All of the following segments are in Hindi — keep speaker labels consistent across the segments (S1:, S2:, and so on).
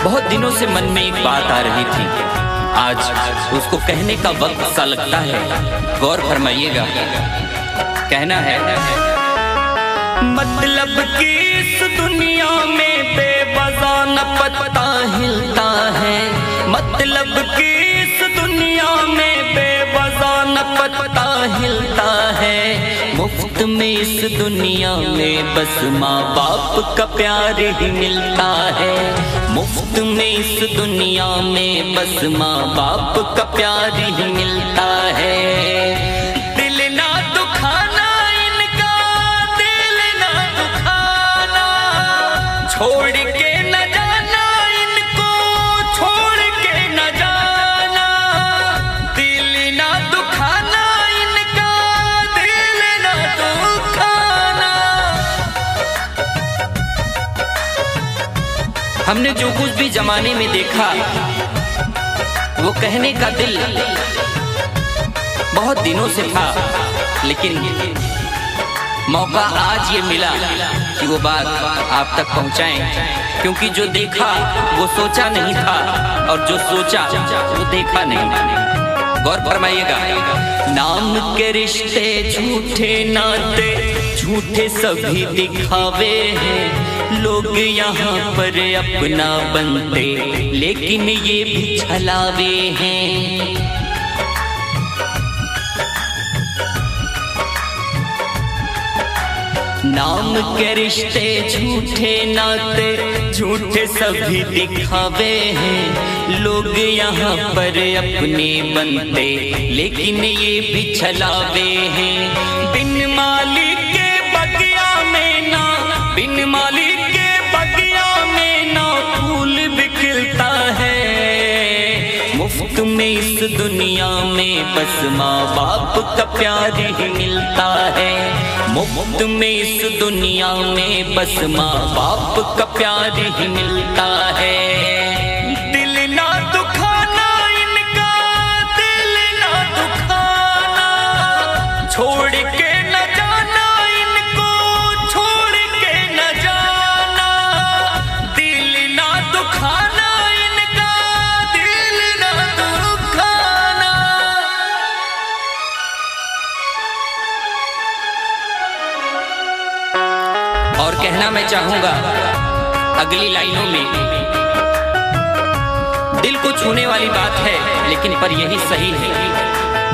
S1: बहुत दिनों से मन में एक बात आ रही थी, आज उसको कहने का वक्त सा लगता है। गौर फरमाइएगा। कहना है, मतलब कि इस दुनिया में बेवजह न पत्ता हिलता है। मतलब कि इस दुनिया में बेवजह न पत्ता हिलता है। मुफ्त में इस दुनिया में बस माँ बाप का प्यार ही मिलता है। मुफ्त में इस दुनिया में बस माँ बाप का प्यार ही मिलता है। दिल ना दुखाना इनका, दिल ना दुखाना, छोड़ के न जाना इनको, छोड़ के न जाना। दिल ना दुखाना इनका, दिल ना दुखाना। हमने जो कुछ भी जमाने में देखा, वो कहने का दिल बहुत दिनों से था, लेकिन मौका आज ये मिला कि वो बात आप तक पहुंचाएं। क्योंकि जो देखा वो सोचा नहीं था, और जो सोचा वो देखा नहीं। गौर फरमाइएगा। नाम के रिश्ते झूठे नाते, झूठे सभी दिखावे हैं। लोग यहाँ पर अपना बनते, लेकिन ये भी छलावे हैं। नाम के रिश्ते झूठे नाते, झूठे सभी दिखावे हैं। लोग यहाँ पर अपने बनते, लेकिन ये भी छलावे हैं। बिन मालिक के बगिया में ना, बिन मालिक के बगिया में ना फूल भी खिलता है। मुफ्त में इस दुनिया में बस माँ बाप का प्यार ही मिलता है। मुफ्त में इस दुनिया में बस माँ बाप का प्यार ही मिलता है। दिल ना दुखाना इनका, दिल ना दुखाना, छोड़ के न जाना इनको, छोड़ के न जाना। दिल ना दुखाना इनका, दिल ना दुखाना। और कहना मैं चाहूंगा अगली लाइनों में, दिल को छूने वाली बात है, लेकिन पर यही सही है।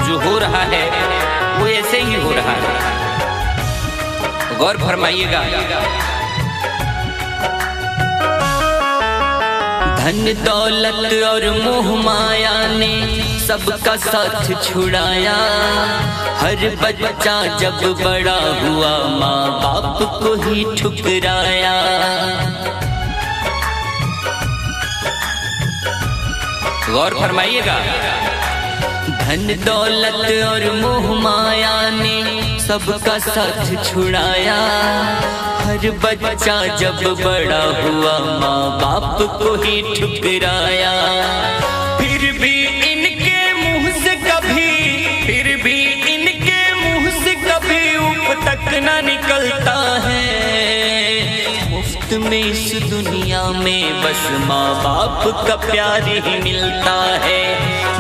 S1: जो हो रहा है वो ऐसे ही हो रहा है। गौर फरमाइएगा। धन दौलत और मोह माया ने सबका साथ छुड़ाया। हर बच्चा जब बड़ा हुआ माँ बाप को ही ठुकराया। गौर फरमाइएगा। धन दौलत और मोह माया ने सबका साथ छुड़ाया। हर बच्चा जब बड़ा हुआ माँ बाप को ही ठुकराया। फिर भी इनके मुंह से कभी, फिर भी इनके मुंह से कभी उफ तक न निकलता है। मुफ्त में इस दुनिया में बस माँ बाप का प्यार ही मिलता है।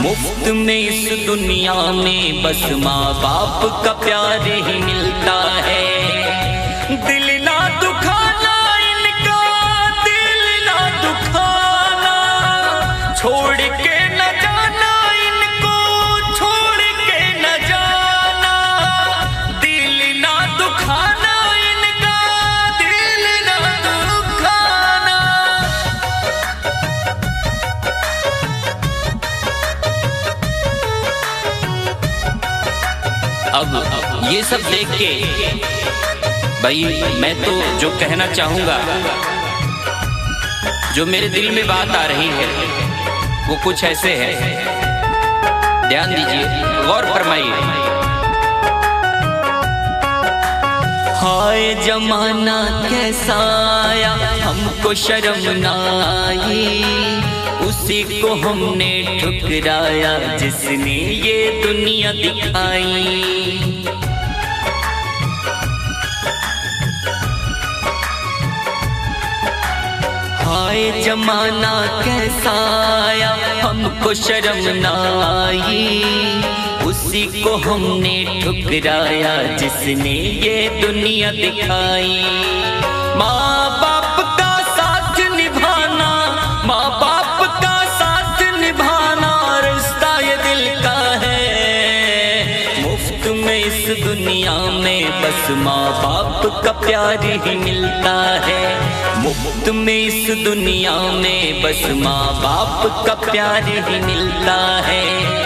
S1: मुफ्त में इस दुनिया में बस माँ बाप का प्यार ही मिलता है। दिल ना दुखाना इनका, दिल ना दुखाना, छोड़ के न जाना इनको, छोड़ के न जाना। दिल ना दुखाना इनका, दिल ना दुखाना। अब ये सब देख के भाई मैं तो जो कहना चाहूंगा, जो मेरे दिल में बात आ रही है, वो कुछ ऐसे है। ध्यान दीजिए, गौर फरमाइए। हाय जमाना कैसा आया, हमको शर्म ना आई। उसी को हमने ठुकराया जिसने ये दुनिया दिखाई। हाय जमाना कैसा आया, हमको शर्म ना आई, उसी को हमने ठुकराया जिसने ये दुनिया दिखाई। माँ बाप का साथ निभाना, माँ बाप का साथ निभाना, रिश्ता ये दिल का है। मुफ्त में इस दुनिया में बस माँ बाप का प्यार ही मिलता है। मुफ्त में इस दुनिया में बस माँ बाप का प्यार ही मिलता है।